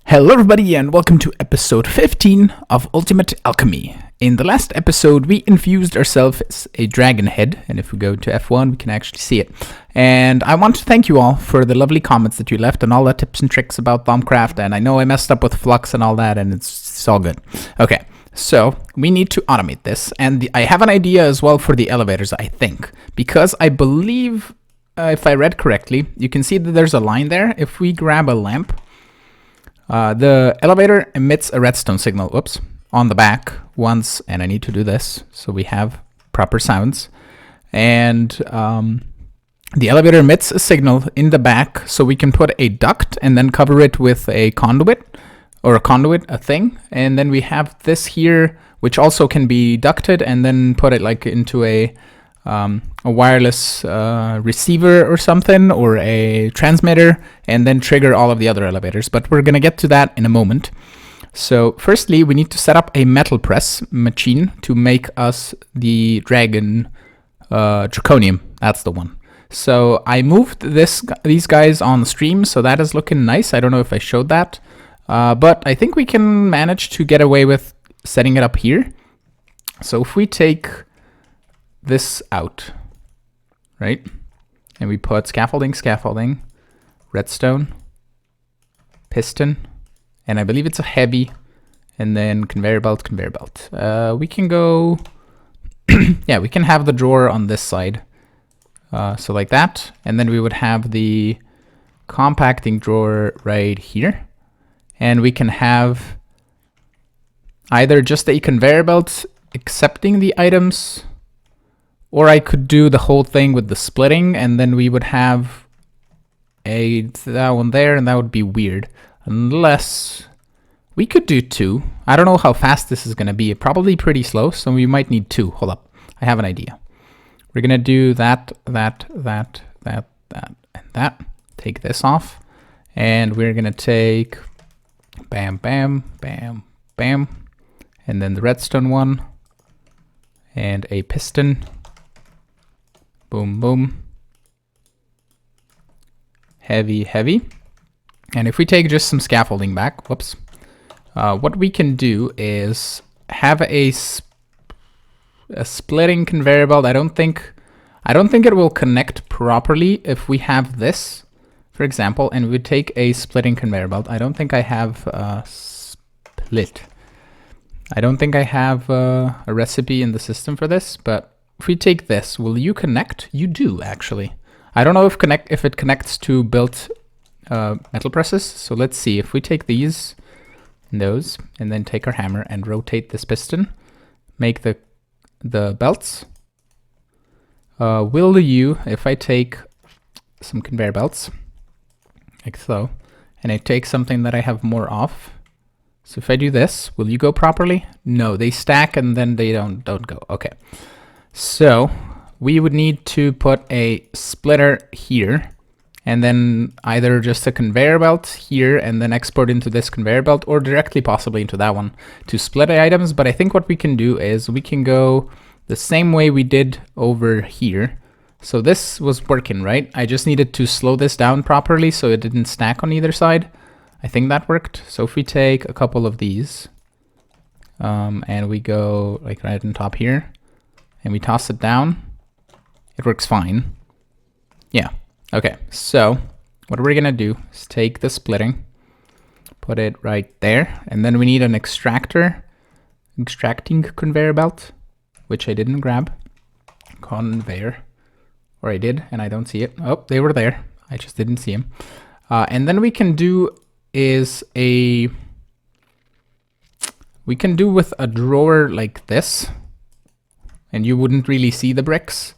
Hello everybody and welcome to episode 15 of Ultimate Alchemy. In the last episode we infused ourselves a dragon head, and if we go to F1 we can actually see it. And I want to thank you all for the lovely comments that you left and all the tips and tricks about Thaumcraft, and I know I messed up with flux and all that, and it's all good. Okay, so we need to automate this, and I have an idea as well for the elevators, I think, because I believe, if I read correctly, you can see that there's a line there. If we grab a lamp, the elevator emits a redstone signal, on the back once, and I need to do this so we have proper sounds. And the elevator emits a signal in the back, so we can put a duct and then cover it with a conduit, a thing. And then we have this here, which also can be ducted, and then put it like into a wireless receiver or something, or a transmitter, and then trigger all of the other elevators. But we're gonna get to that in a moment. So firstly, we need to set up a metal press machine to make us the dragon Draconium. That's the one. So I moved these guys on the stream, so that is looking nice. I don't know if I showed that, but I think we can manage to get away with setting it up here. So if we take this out, right, and we put scaffolding, redstone, piston, and I believe it's a heavy, and then conveyor belt. We can go, yeah, we can have the drawer on this side, so like that, and then we would have the compacting drawer right here, and we can have either just a conveyor belt accepting the items, or I could do the whole thing with the splitting, and then we would have that one there, and that would be weird. Unless we could do two. I don't know how fast this is going to be. Probably pretty slow, so we might need two. Hold up. I have an idea. We're going to do that, and that. Take this off. And we're going to take bam, bam, bam, bam. And then the redstone one. And a piston. Boom, boom. Heavy, heavy. And if we take just some scaffolding back, what we can do is have a splitting conveyor belt. I don't think it will connect properly if we have this, for example, and we take a splitting conveyor belt. I don't think I have split. I don't think I have a recipe in the system for this, but if we take this, will you connect? You do, actually. I don't know if it connects to built metal presses. So let's see. If we take those, and then take our hammer and rotate this piston, make the belts. Will you, if I take some conveyor belts, like so, and I take something that I have more off, so if I do this, will you go properly? No, they stack and then they don't go. Okay. So we would need to put a splitter here, and then either just a conveyor belt here and then export into this conveyor belt, or directly possibly into that one to split items. But I think what we can do is we can go the same way we did over here. So this was working, right? I just needed to slow this down properly so it didn't stack on either side. I think that worked. So if we take a couple of these, and we go like right on top here, and we toss it down, it works fine. Yeah. Okay, so what we're gonna do is take the splitting, put it right there, and then we need an extracting conveyor belt, which I didn't grab. Conveyor, or I did, and I don't see it. Oh, they were there. I just didn't see them. And then we can do with a drawer like this, and you wouldn't really see the bricks.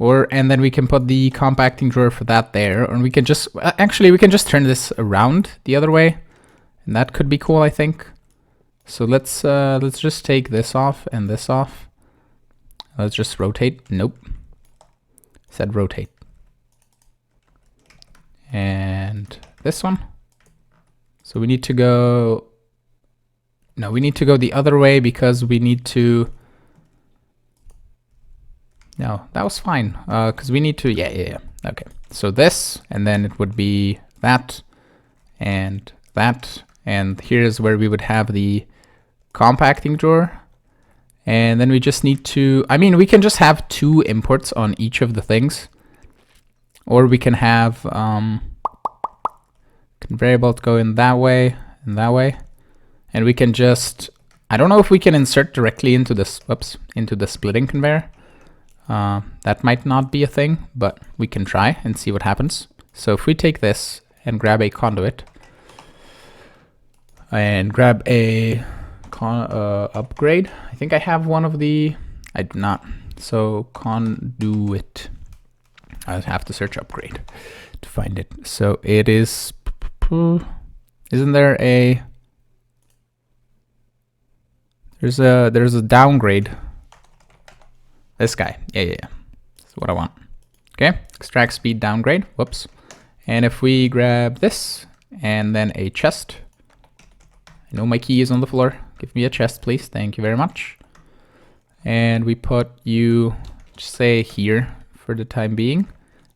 And then we can put the compacting drawer for that there, and we can just, actually we can just turn this around the other way, and that could be cool, I think. So let's just take this off and this off. Let's just rotate. Nope. Said rotate. And this one. So we need to go, no, we need to go the other way because we need to, no, that was fine, because we need to, yeah. Okay, so this, and then it would be that, and that, And here's where we would have the compacting drawer. And then we just need to, I mean, we can just have 2 imports on each of the things. Or we can have variable go in that way and that way. And we can just, I don't know if we can insert directly into this, into the splitting conveyor. That might not be a thing, but we can try and see what happens. So if we take this and grab a conduit and grab a upgrade, I think I have one of the, I do not. So conduit, I have to search upgrade to find it. So it is, isn't there a, there's a downgrade. This guy, yeah. That's what I want. Okay, extract speed downgrade, whoops. And if we grab this and then a chest, I know my key is on the floor. Give me a chest, please. Thank you very much. And we put you, just say here for the time being.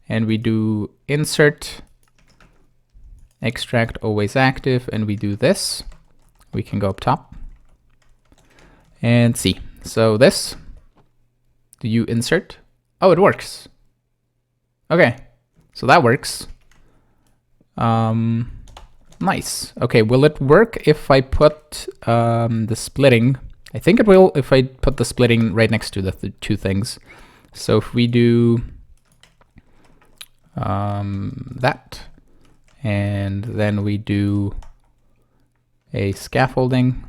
And we do insert, extract always active, and we do this. We can go up top and see. So this, do you insert? Oh, it works. Okay, so that works. Nice. Okay, will it work if I put the splitting? I think it will if I put the splitting right next to the 2 things. So if we do that, and then we do a scaffolding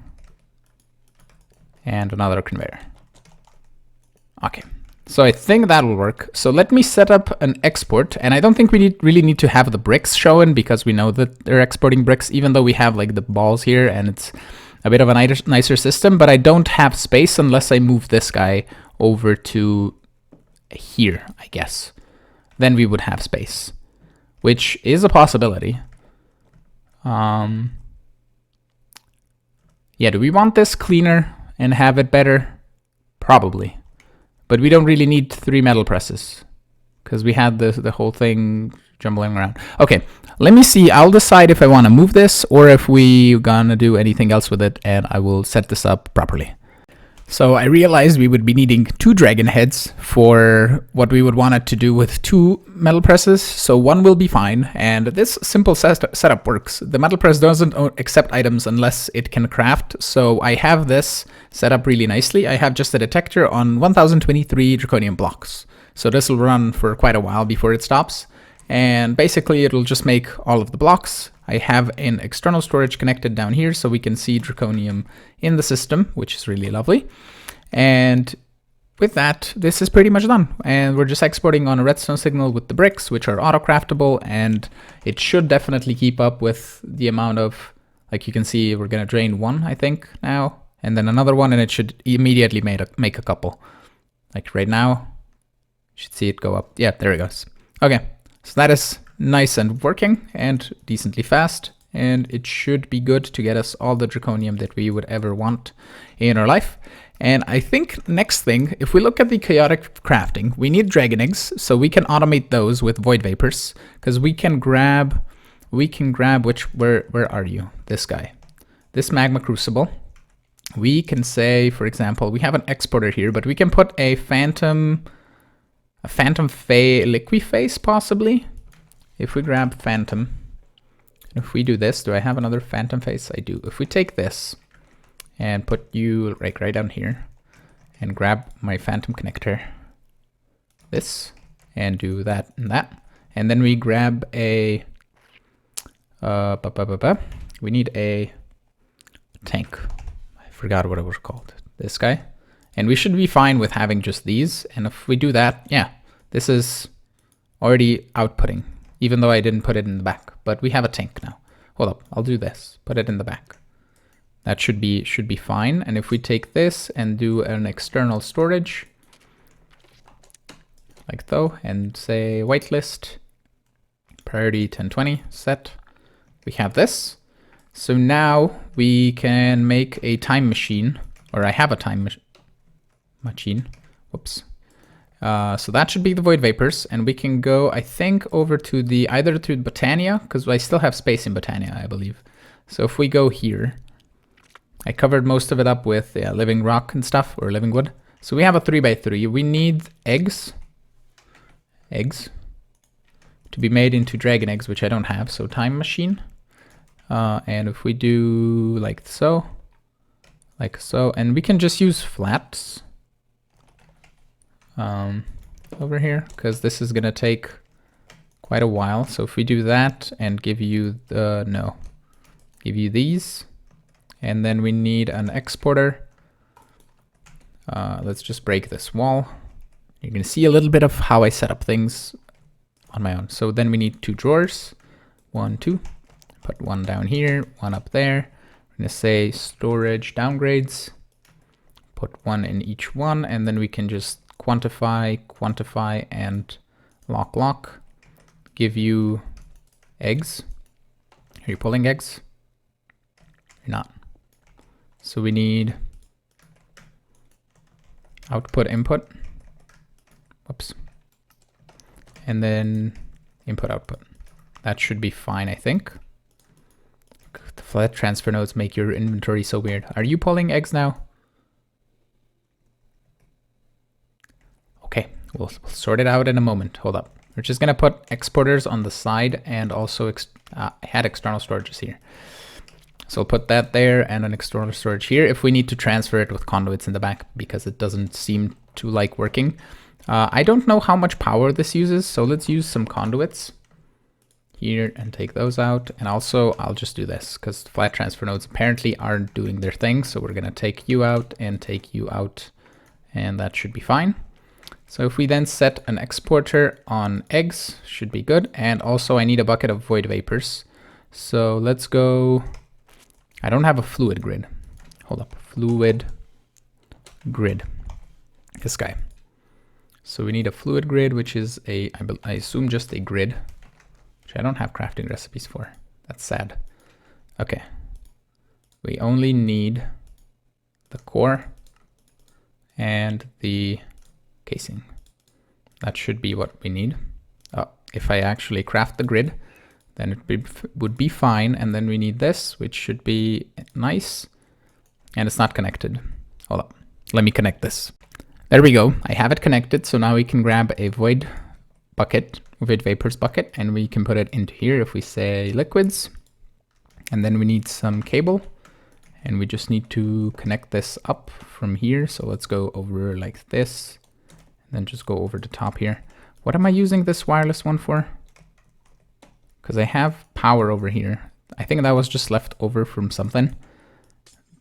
and another conveyor. Okay, so I think that will work. So let me set up an export, and I don't think we really need to have the bricks shown because we know that they're exporting bricks, even though we have like the balls here and it's a bit of a nicer system, but I don't have space unless I move this guy over to here, I guess. Then we would have space, which is a possibility. Yeah, do we want this cleaner and have it better? Probably. But we don't really need 3 metal presses because we had the whole thing jumbling around. Okay, let me see. I'll decide if I want to move this or if we gonna do anything else with it, and I will set this up properly. So I realized we would be needing 2 dragon heads for what we would want it to do with 2 metal presses. So 1 will be fine, and this simple setup works. The metal press doesn't accept items unless it can craft. So I have this set up really nicely. I have just a detector on 1023 draconium blocks. So this will run for quite a while before it stops. And basically it'll just make all of the blocks. I have an external storage connected down here so we can see draconium in the system, which is really lovely. And with that, this is pretty much done. And we're just exporting on a redstone signal with the bricks, which are auto-craftable, and it should definitely keep up with the amount of, like you can see, we're gonna drain 1, I think, now, and then another one, and it should immediately make a couple. Like right now, you should see it go up. Yeah, there it goes. Okay, so that is nice and working and decently fast, and it should be good to get us all the draconium that we would ever want in our life. And I think next thing, if we look at the chaotic crafting, we need dragon eggs, so we can automate those with void vapors, because we can grab where are you? This guy, this magma crucible. We can say, for example, we have an exporter here, but we can put a phantom liquiface possibly. If we grab phantom, if we do this, do I have another phantom face? I do. If we take this and put you right down here and grab my phantom connector, this, and do that and that, and then we grab a we need a tank. I forgot what it was called. This guy. And we should be fine with having just these. And if we do that, yeah, this is already outputting, even though I didn't put it in the back, but we have a tank now. Hold up, I'll do this, put it in the back. That should be fine. And if we take this and do an external storage, like so, and say whitelist, priority 1020 set, we have this. So now we can make a time machine, or I have a time machine. Whoops. So that should be the void vapors, and we can go, I think, over to the either to Botania, because I still have space in Botania, I believe. So if we go here, I covered most of it up with living rock and stuff, or living wood. So we have a 3x3. We need eggs to be made into dragon eggs, which I don't have. So time machine. And if we do like so, and we can just use flats over here, because this is gonna take quite a while. So if we do that and give you give you these, and then we need an exporter. Let's just break this wall. You can see a little bit of how I set up things on my own. So then we need 2 drawers, 1, 2, put one down here, one up there. We're gonna say storage downgrades, put one in each one, and then we can just quantify, and lock, give you eggs. Are you pulling eggs? You're not. So we need output, input, whoops, and then input, output. That should be fine, I think. The flat transfer nodes make your inventory so weird. Are you pulling eggs now? Okay, we'll sort it out in a moment. Hold up. We're just gonna put exporters on the side, and also add external storages here. So I'll put that there and an external storage here if we need to transfer it with conduits in the back, because it doesn't seem to like working. I don't know how much power this uses, so let's use some conduits here and take those out. And also I'll just do this because flat transfer nodes apparently aren't doing their thing. So we're gonna take you out and take you out, and that should be fine. So if we then set an exporter on eggs, should be good. And also I need a bucket of void vapors. So let's go, I don't have a fluid grid. Hold up, fluid grid, this guy. So we need a fluid grid, which is I assume just a grid, which I don't have crafting recipes for. That's sad. Okay, we only need the core and the casing. That should be what we need. Oh, if I actually craft the grid, then it would be fine. And then we need this, which should be nice. And it's not connected. Hold up, let me connect this. There we go, I have it connected. So now we can grab a void bucket, void vapors bucket, and we can put it into here if we say liquids. And then we need some cable, and we just need to connect this up from here. So let's go over like this, and then just go over the top here. What am I using this wireless one for? Because I have power over here. I think that was just left over from something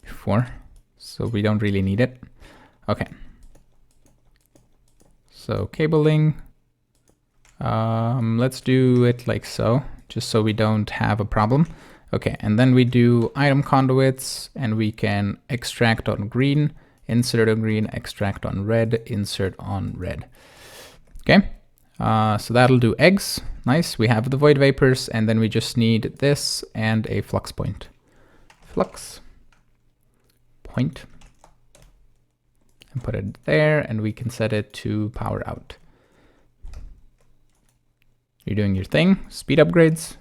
before, so we don't really need it. Okay. So cabling, let's do it like so, just so we don't have a problem. Okay, and then we do item conduits, and we can extract on green, insert on green, extract on red, insert on red. Okay, so that'll do eggs. Nice, we have the void vapors, and then we just need this and a flux point. Flux point. And put it there, and we can set it to power out. You're doing your thing. Speed upgrades.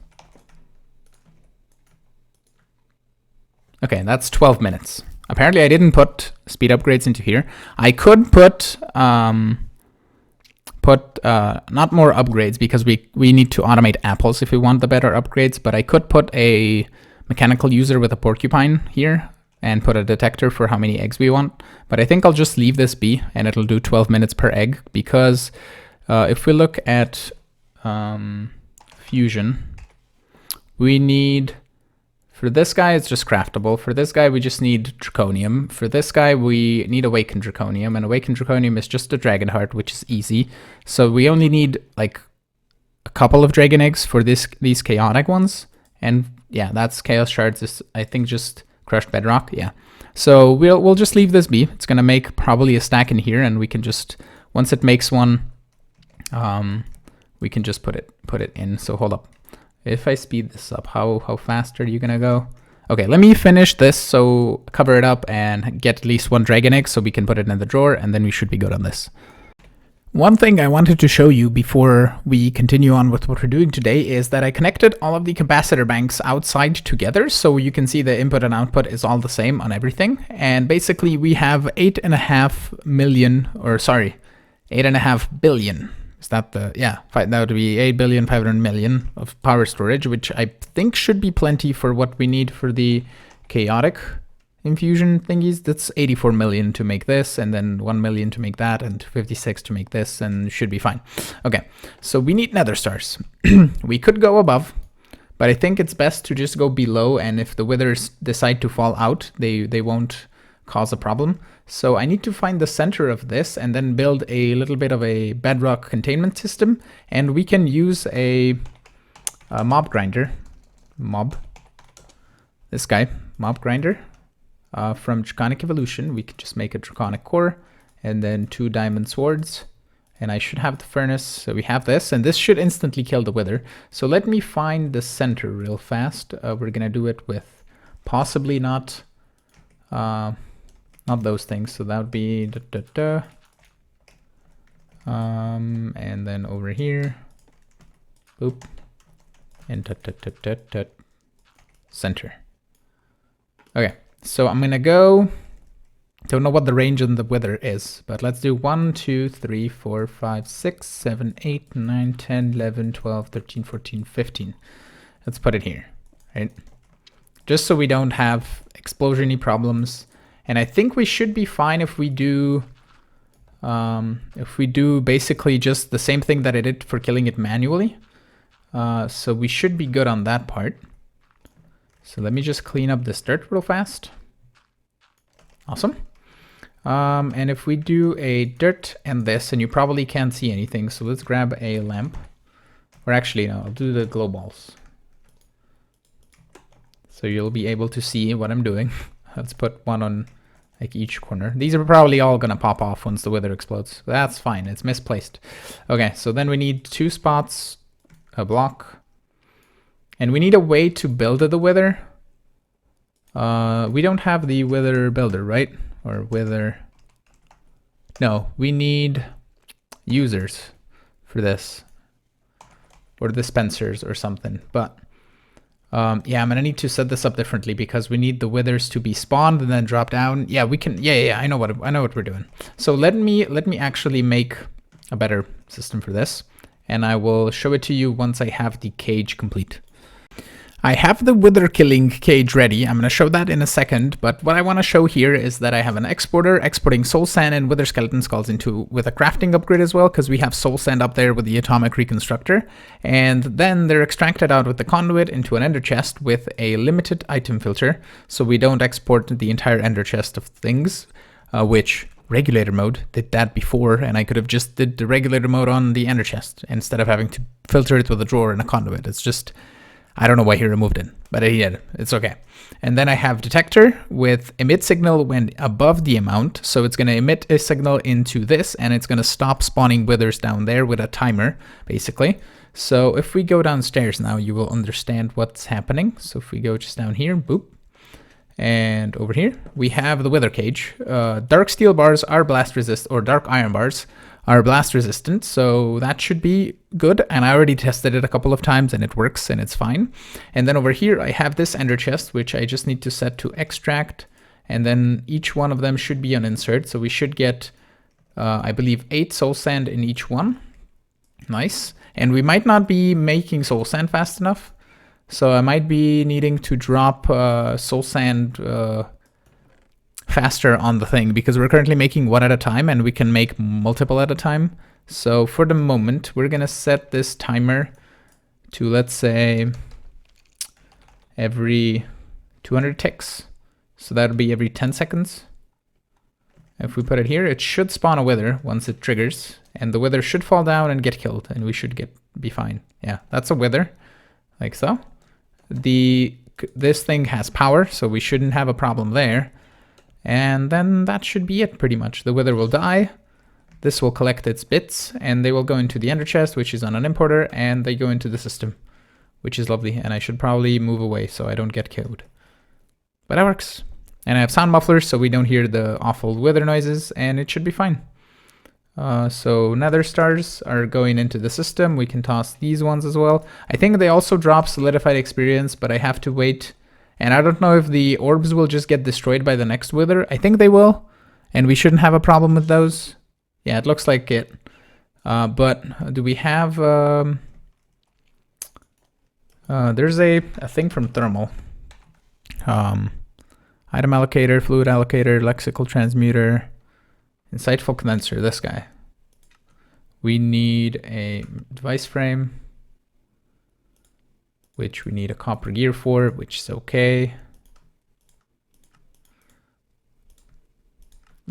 Okay, that's 12 minutes. Apparently I didn't put speed upgrades into here. I could put not more upgrades, because we need to automate apples if we want the better upgrades, but I could put a mechanical user with a porcupine here and put a detector for how many eggs we want. But I think I'll just leave this be, and it'll do 12 minutes per egg, because if we look at fusion, we need, for this guy it's just craftable. For this guy we just need draconium. For this guy we need awaken draconium, and awaken draconium is just a dragon heart, which is easy. So we only need like a couple of dragon eggs for these chaotic ones. And yeah, that's chaos shards, is I think just crushed bedrock. Yeah, so we'll just leave this be. It's gonna make probably a stack in here, and we can just, once it makes one, we can just put it in. So hold up, if I speed this up, how fast are you gonna go? Okay, let me finish this, so cover it up and get at least one dragon egg so we can put it in the drawer, and then we should be good on this. One thing I wanted to show you before we continue on with what we're doing today is that I connected all of the capacitor banks outside together, so you can see the input and output is all the same on everything. And basically we have 8.5 million, or sorry, 8.5 billion. Is that the, yeah, that would be 8,500,000,000 of power storage, which I think should be plenty for what we need for the chaotic infusion thingies. That's 84 million to make this, and then 1 million to make that, and 56 to make this, and should be fine. Okay, so we need nether stars. We could go above, but I think it's best to just go below, and if the withers decide to fall out, they won't cause a problem. So I need to find the center of this and then build a little bit of a bedrock containment system, and we can use a mob grinder. This guy, mob grinder. From Draconic Evolution, we could just make a Draconic core and then 2 diamond swords. And I should have the furnace. So we have this, and this should instantly kill the wither. So let me find the center real fast. We're gonna do it with possibly not those things. So that would be and then over here, boop, and center. Okay. So I'm gonna go, don't know what the range on the wither is, but let's do 1, 2, 3, 4, 5, 6, 7, 8, 9, 10, 11, 12, 13, 14, 15. Let's put it here, right? Just so we don't have explosion-y problems. And I think we should be fine if we do basically just the same thing that I did for killing it manually. So we should be good on that part. So let me just clean up this dirt real fast. Awesome. And if we do a dirt and this, and you probably can't see anything, so let's grab a lamp. Or actually, no, I'll do the glow balls. So you'll be able to see what I'm doing. Let's put one on like each corner. These are probably all gonna pop off once the wither explodes. That's fine, it's misplaced. Okay, so then we need 2 spots, a block, and we need a way to build the wither. We don't have the wither builder, right? Or wither. No, we need users for this. Or dispensers or something. But yeah, I'm gonna need to set this up differently because we need the withers to be spawned and then drop down. Yeah, we can. Yeah. I know what we're doing. So let me actually make a better system for this, and I will show it to you once I have the cage complete. I have the wither killing cage ready. I'm going to show that in a second, but what I want to show here is that I have an exporter exporting soul sand and wither skeleton skulls with a crafting upgrade as well, because we have soul sand up there with the atomic reconstructor, and then they're extracted out with the conduit into an ender chest with a limited item filter, so we don't export the entire ender chest of things, which regulator mode did that before, and I could have just did the regulator mode on the ender chest instead of having to filter it with a drawer and a conduit. It's just, I don't know why he removed it, but he did. It's okay. And then I have detector with emit signal when above the amount. So it's going to emit a signal into this, and it's going to stop spawning withers down there with a timer, basically. So if we go downstairs now, you will understand what's happening. So if we go just down here, boop. And over here, we have the wither cage. Dark steel bars are blast resist, or dark iron bars are blast resistant, so that should be good. And I already tested it a couple of times and it works and it's fine. And then over here, I have this ender chest, which I just need to set to extract. And then each one of them should be an insert. So we should get, I believe, 8 soul sand in each one. Nice. And we might not be making soul sand fast enough. So I might be needing to drop soul sand faster on the thing, because we're currently making one at a time and we can make multiple at a time. So for the moment, we're going to set this timer to, let's say, every 200 ticks. So that would be every 10 seconds. If we put it here, it should spawn a wither once it triggers, and the wither should fall down and get killed, and we should be fine. Yeah, that's a wither, like so. This thing has power, so we shouldn't have a problem there. And then that should be it pretty much. The wither will die. This will collect its bits, and they will go into the ender chest, which is on an importer, and they go into the system, which is lovely. And I should probably move away so I don't get killed. But that works. And I have sound mufflers so we don't hear the awful wither noises, and it should be fine. So nether stars are going into the system. We can toss these ones as well. I think they also drop solidified experience, but I have to wait. And I don't know if the orbs will just get destroyed by the next wither. I think they will, and we shouldn't have a problem with those. Yeah, it looks like it. But do we have... there's a thing from thermal. Item allocator, fluid allocator, lexical transmuter, insightful condenser, this guy. We need a device frame, which we need a copper gear for, which is okay.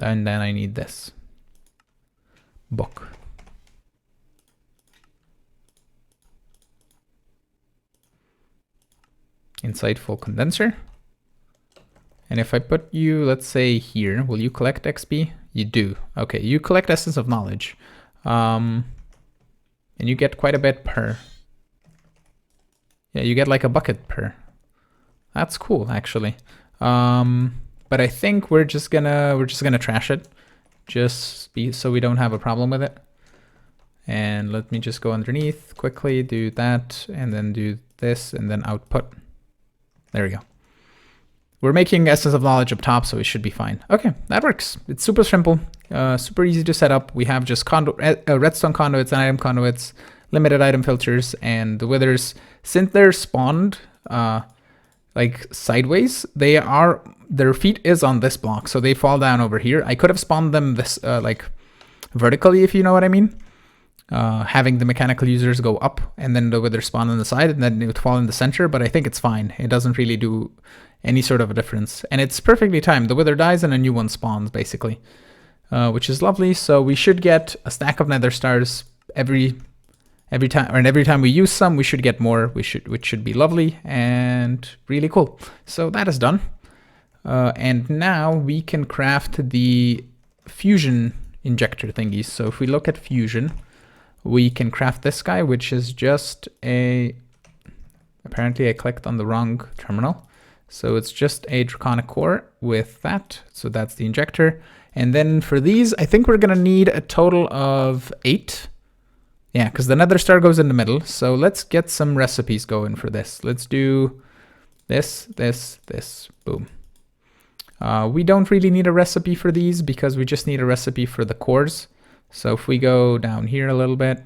And then I need this book. Insightful condenser. And if I put you, let's say here, will you collect XP? You do. Okay, you collect Essence of Knowledge. And you get quite a bit per. Yeah, you get like a bucket per. That's cool, actually. But I think we're just gonna trash it, so we don't have a problem with it. And let me just go underneath quickly, do that, and then do this, and then output. There we go. We're making Essence of Knowledge up top, so it should be fine. Okay, that works. It's super simple, super easy to set up. We have just redstone conduits and item conduits, limited item filters, and the withers, since they're spawned like sideways, their feet is on this block, so they fall down over here. I could have spawned them this like vertically, if you know what I mean. Having the mechanical users go up and then the wither spawn on the side, and then it would fall in the center, but I think it's fine. It doesn't really do any sort of a difference, and it's perfectly timed. The wither dies and a new one spawns, basically, which is lovely. So we should get a stack of nether stars every time, and every time we use some, we should get more, which should be lovely and really cool. So that is done, and now we can craft the fusion injector thingies. So if we look at fusion, we can craft this guy, which is just a... Apparently I clicked on the wrong terminal. So it's just a draconic core with that. So that's the injector. And then for these, I think we're going to need a total of 8. Yeah, because the nether star goes in the middle. So let's get some recipes going for this. Let's do this, this, this, boom. We don't really need a recipe for these because we just need a recipe for the cores. So if we go down here a little bit,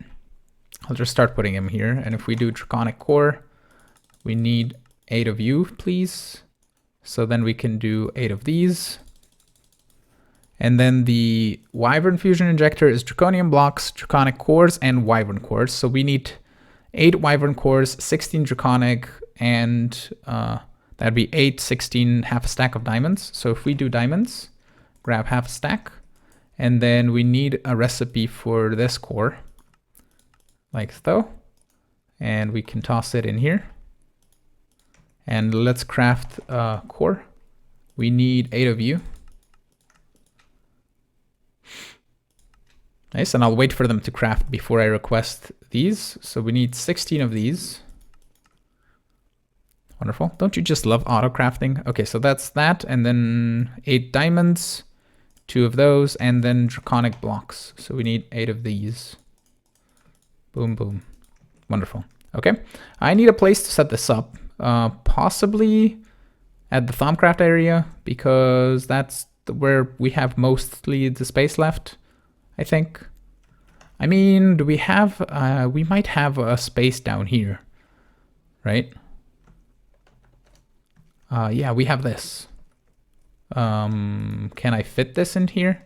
I'll just start putting them here. And if we do draconic core, we need 8 of you, please. So then we can do 8 of these. And then the wyvern fusion injector is draconium blocks, draconic cores, and wyvern cores. So we need 8 wyvern cores, 16 draconic, and that'd be 8, 16, half a stack of diamonds. So if we do diamonds, grab half a stack, and then we need a recipe for this core, like so. And we can toss it in here. And let's craft a core. We need 8 of you. Nice, and I'll wait for them to craft before I request these. So we need 16 of these. Wonderful. Don't you just love auto crafting? Okay, so that's that. And then 8 diamonds, 2 of those, and then draconic blocks. So we need 8 of these. Boom, boom. Wonderful. Okay, I need a place to set this up. Possibly at the Thaumcraft area, because that's where we have mostly the space left, I think. I mean, do we have, we might have a space down here, right? Yeah, we have this. Can I fit this in here?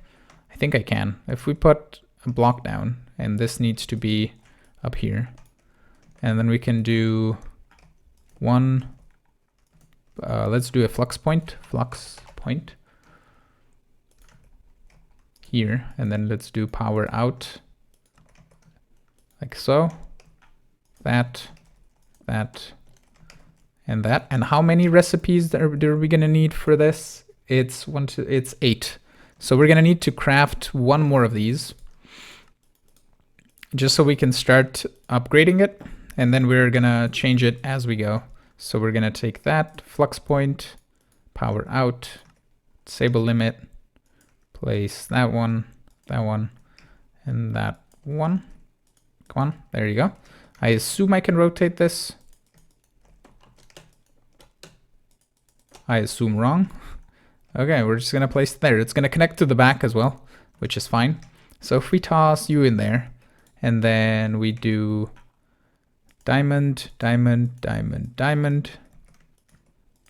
I think I can. If we put a block down, and this needs to be up here, and then we can do one, let's do a flux point here, and then let's do power out, like so, that, and that. And how many recipes are we gonna need for this? It's 8. So we're gonna need to craft 1 more of these, just so we can start upgrading it, and then we're gonna change it as we go. So we're gonna take that flux point, power out, disable limit, place that one, and and that one. Come on, there you go. I assume I can rotate this. I assume wrong. Okay, we're just gonna place it there. It's gonna connect to the back as well, which is fine. So if we toss you in there, and then we do diamond, diamond, diamond, diamond,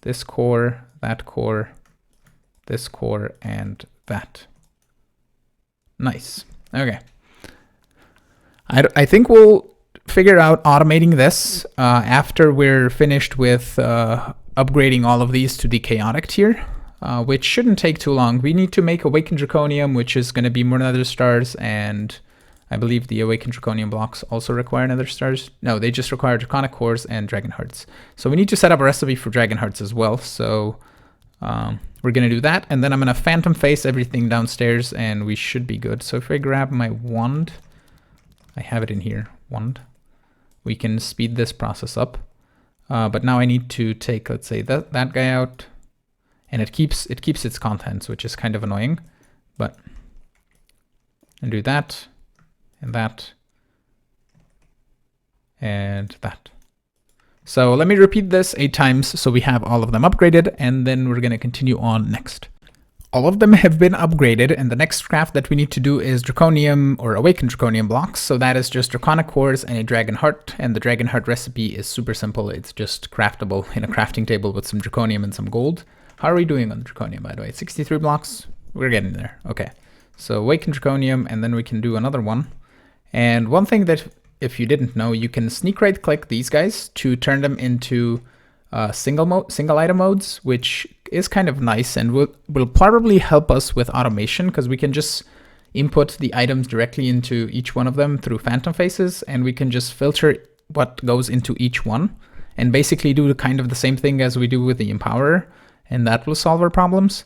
this core, that core, this core, and that. Nice. Okay. I think we'll figure out automating this after we're finished with upgrading all of these to the chaotic tier, which shouldn't take too long. We need to make awaken draconium, which is going to be more nether stars, and I believe the awaken draconium blocks also require nether stars. No, they just require draconic cores and dragon hearts. So we need to set up a recipe for dragon hearts as well. So we're going to do that, and then I'm going to phantom face everything downstairs, and we should be good. So if I grab my wand, I have it in here, wand, we can speed this process up. But now I need to take, let's say, that guy out, and it keeps its contents, which is kind of annoying. But and do that, and that, and that. So let me repeat this 8 times so we have all of them upgraded, and then we're going to continue on next. All of them have been upgraded, and the next craft that we need to do is draconium or awaken draconium blocks. So that is just draconic cores and a dragon heart, and the dragon heart recipe is super simple. It's just craftable in a crafting table with some draconium and some gold. How are we doing on draconium, by the way? 63 blocks? We're getting there. Okay. So awaken draconium, and then we can do another one. And one thing that, if you didn't know, you can sneak right click these guys to turn them into single item modes, which is kind of nice and will probably help us with automation, because we can just input the items directly into each one of them through phantom faces, and we can just filter what goes into each one and basically do kind of the same thing as we do with the Empowerer, and that will solve our problems.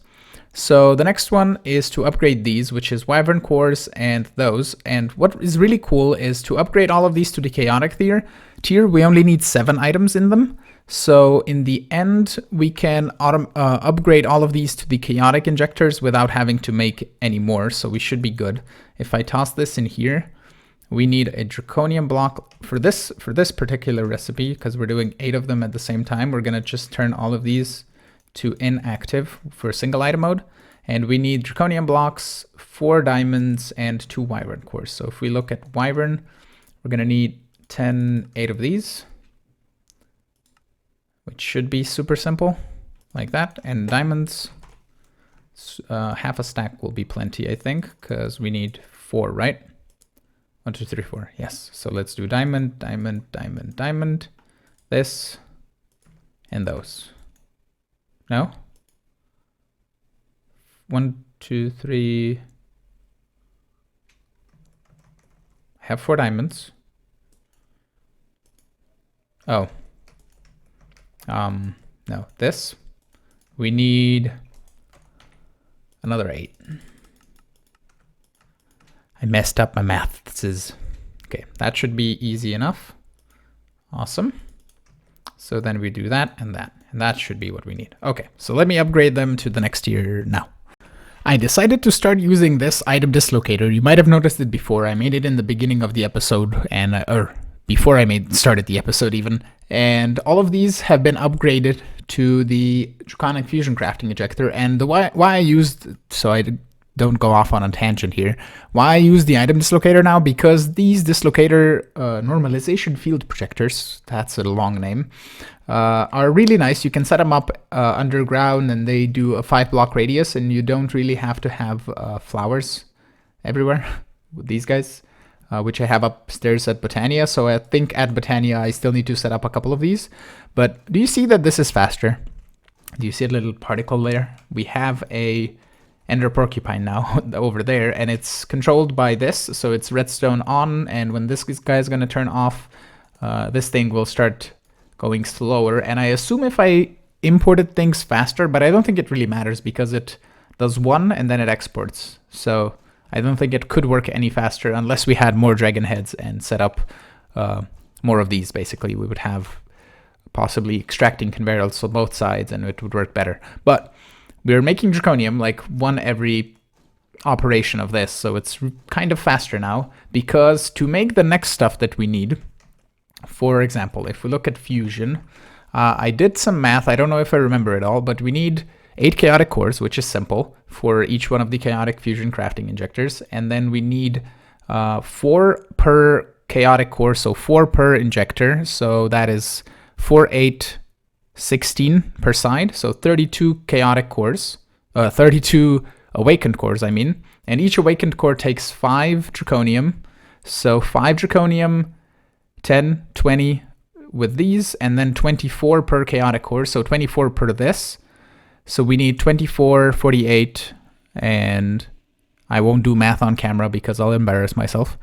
So the next one is to upgrade these, which is Wyvern cores and those. And what is really cool is to upgrade all of these to the chaotic tier, we only need 7 items in them. So in the end, we can upgrade all of these to the chaotic injectors without having to make any more. So we should be good. If I toss this in here, we need a draconium block for this particular recipe, because we're doing 8 of them at the same time. We're going to just turn all of these to inactive for single item mode. And we need draconium blocks, 4 diamonds, and 2 wyvern cores. So if we look at wyvern, we're going to need 8 of these, which should be super simple, like that. And diamonds, half a stack will be plenty, I think, because we need 4, right? 1, 2, 3, 4. Yes. So let's do diamond, diamond, diamond, diamond, this, and those. No? 1, 2, 3. I have 4 diamonds. Oh. No, this. We need another 8. I messed up my maths. Okay, that should be easy enough. Awesome. So then we do that, and that should be what we need. Okay, so let me upgrade them to the next tier now. I decided to start using this item dislocator. You might have noticed it before. I made it in the beginning of the episode, and or before I started the episode even. And all of these have been upgraded to the Draconic Fusion Crafting Injector. And the why I used, so I don't go off on a tangent here, why I use the item dislocator now, because these dislocator normalization field projectors, that's a long name, are really nice. You can set them up underground, and they do a 5 block radius, and you don't really have to have flowers everywhere with these guys, which I have upstairs at Botania. So I think at Botania I still need to set up a couple of these. But do you see that this is faster? Do you see a little particle there? We have a Ender Porcupine now over there, and it's controlled by this. So it's redstone on, and when this guy is going to turn off, this thing will start going slower. And I assume if I imported things faster, but I don't think it really matters, because it does 1 and then it exports. So I don't think it could work any faster unless we had more dragon heads and set up more of these. Basically, we would have possibly extracting conveyors on both sides, and it would work better. But we're making draconium like 1 every operation of this, so it's kind of faster now, because to make the next stuff that we need, for example, if we look at fusion, I did some math, I don't know if I remember it all, but we need 8 chaotic cores, which is simple, for each one of the chaotic fusion crafting injectors, and then we need 4 per chaotic core, so 4 per injector, so that is 4, 8, 16 per side, so 32 chaotic cores, 32 awakened cores, I mean, and each awakened core takes 5 draconium, so 5 draconium, 10, 20 with these, and then 24 per chaotic core, so 24 per this, so we need 24, 48, and I won't do math on camera because I'll embarrass myself.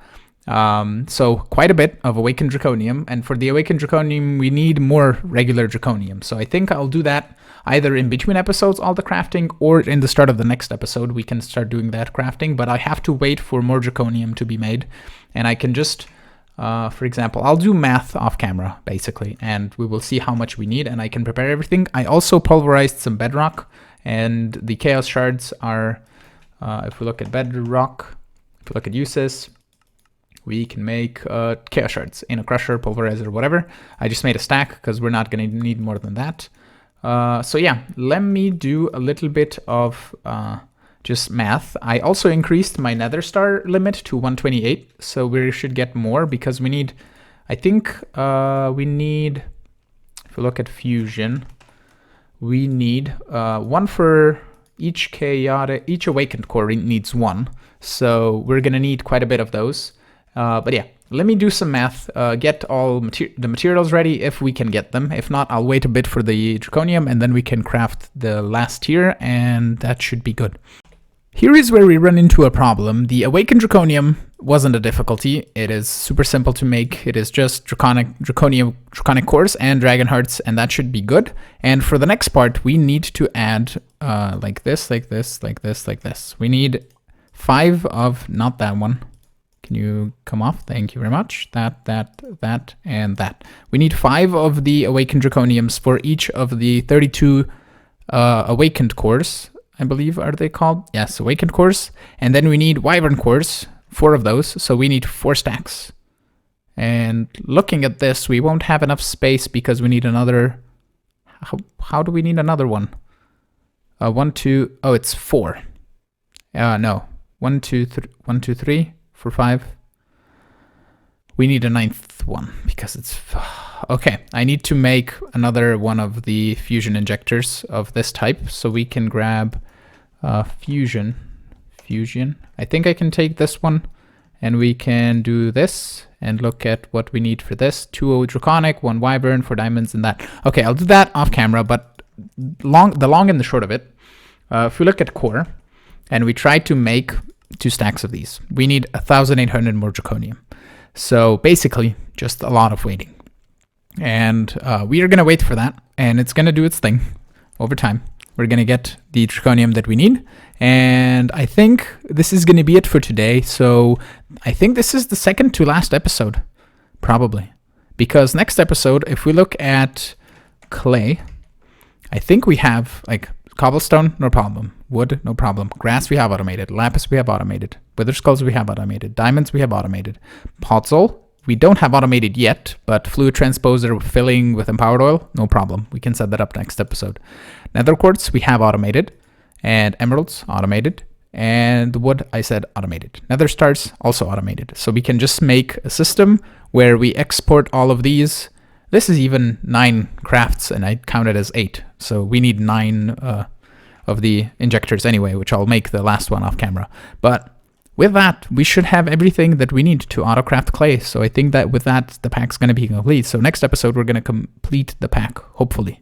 So quite a bit of awakened draconium, and for the awakened draconium we need more regular draconium, so I think I'll do that either in between episodes, all the crafting, or in the start of the next episode we can start doing that crafting, but I have to wait for more draconium to be made, and I can just for example, I'll do math off camera basically, and we will see how much we need, and I can prepare everything. I also pulverized some bedrock, and the chaos shards are if we look at bedrock, if we look at uses, we can make chaos shards in a crusher, pulverizer, whatever. I just made a stack because we're not going to need more than that. So yeah, let me do a little bit of just math. I also increased my nether star limit to 128, so we should get more because we need, I think we need, if we look at fusion, we need 1 for each chaotic, each awakened core needs 1. So we're going to need quite a bit of those. But yeah, let me do some math, get all the materials ready if we can get them. If not, I'll wait a bit for the draconium and then we can craft the last tier, and that should be good. Here is where we run into a problem. The awakened draconium wasn't a difficulty. It is super simple to make. It is just draconic cores and dragon hearts, and that should be good. And for the next part, we need to add like this, like this, like this, like this. We need 5 of, not that one. Can you come off? Thank you very much. That, and that. We need 5 of the awakened draconiums for each of the 32 awakened cores, I believe, are they called? Yes, awakened cores. And then we need wyvern cores, 4 of those, so we need 4 stacks. And looking at this, we won't have enough space because we need another, how do we need another one? 1, 2, oh, it's 4. No, 1, 2, 3, 4, 5. We need a 9th one because it's, okay. I need to make another one of the fusion injectors of this type, so we can grab fusion. I think I can take this one and we can do this and look at what we need for this. 2 draconic, 1 wyvern, 4 diamonds, and that. Okay, I'll do that off camera, but the long and the short of it, if we look at core and we try to make 2 stacks of these, we need 1,800 more draconium. So basically just a lot of waiting. And we are going to wait for that, and it's going to do its thing over time. We're going to get the draconium that we need, and I think this is going to be it for today. So I think this is the second to last episode, probably, because next episode, if we look at clay, I think we have like cobblestone, no problem. Wood, no problem. Grass, we have automated. Lapis, we have automated. Wither skulls, we have automated. Diamonds, we have automated. Podzol, we don't have automated yet, but fluid transposer filling with empowered oil, no problem. We can set that up next episode. Nether quartz, we have automated. And emeralds, automated. And the wood, I said automated. Nether stars, also automated. So we can just make a system where we export all of these. This is even 9 crafts, and I count it as 8. So we need 9 of the injectors anyway, which I'll make the last one off camera. But with that, we should have everything that we need to autocraft clay. So I think that with that, the pack's going to be complete. So next episode, we're going to complete the pack, hopefully.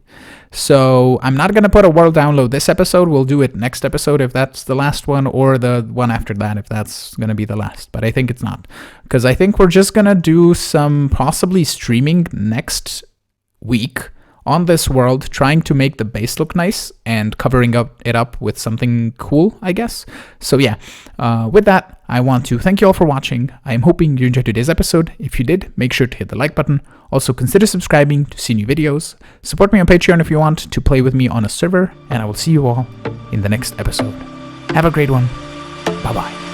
So I'm not going to put a world download this episode. We'll do it next episode if that's the last one, or the one after that if that's going to be the last. But I think it's not, because I think we're just going to do some possibly streaming next week on this world, trying to make the base look nice and covering it up with something cool, I guess. So yeah, with that, I want to thank you all for watching. I'm hoping you enjoyed today's episode. If you did, make sure to hit the like button. Also, consider subscribing to see new videos. Support me on Patreon if you want to play with me on a server, and I will see you all in the next episode. Have a great one. Bye-bye.